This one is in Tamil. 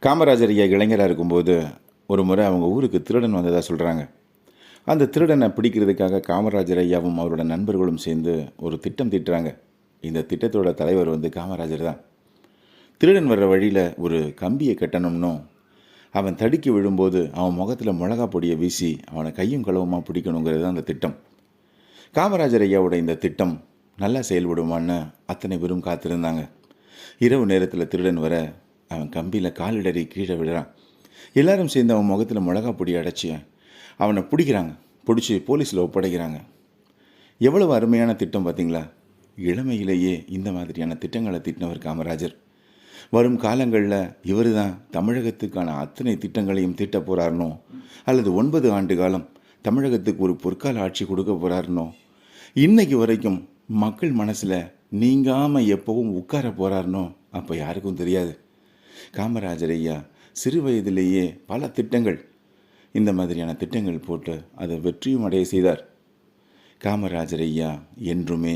காமராஜர் ஐயா இளைஞராக இருக்கும்போது ஒரு முறை அவங்க ஊருக்கு திருடன் வந்ததாக சொல்கிறாங்க. அந்த திருடனை பிடிக்கிறதுக்காக காமராஜர் ஐயாவும் அவரோட நண்பர்களும் சேர்ந்து ஒரு திட்டம் தீட்டுறாங்க. இந்த திட்டத்தோட தலைவர் காமராஜர் தான். திருடன் வர்ற வழியில் ஒரு கம்பியை கட்டணும்னும், அவன் தடுக்கி விழும்போது அவன் முகத்தில் மிளகா பொடியை வீசி அவனை கையும் களவுமா பிடிக்கணுங்கிறது தான் அந்த திட்டம். காமராஜர் ஐயாவோட இந்த திட்டம் நல்லா செயல்படுமான்னு அத்தனை பேரும் காத்திருந்தாங்க. இரவு நேரத்தில் திருடன் வர அவன் கம்பியில் காலிடறி கீழே விடுறான். எல்லாரும் சேர்ந்து அவன் முகத்தில் மிளகா பொடி அடைச்சி அவனை பிடிக்கிறாங்க. பிடிச்சி போலீஸில் ஒப்படைக்கிறாங்க. எவ்வளவு அருமையான திட்டம் பார்த்தீங்களா? இளமையிலேயே இந்த மாதிரியான திட்டங்களை தீட்டினவர் காமராஜர். வரும் காலங்களில் இவர் தான் தமிழகத்துக்கான அத்தனை திட்டங்களையும் தீட்ட போகிறாருனோ, அல்லது 9 ஆண்டு காலம் தமிழகத்துக்கு ஒரு பொற்கால ஆட்சி கொடுக்க போகிறாருனோ, இன்னைக்கு வரைக்கும் மக்கள் மனசில் நீங்காமல் எப்பவும் உட்கார போகிறாருனோ அப்போ யாருக்கும் தெரியாது. காமராஜர் ஐயா சிறு வயதிலேயே பல திட்டங்கள், இந்த மாதிரியான திட்டங்கள் போட்டு அதை வெற்றியும் அடைய செய்தார். காமராஜர் ஐயா என்றுமே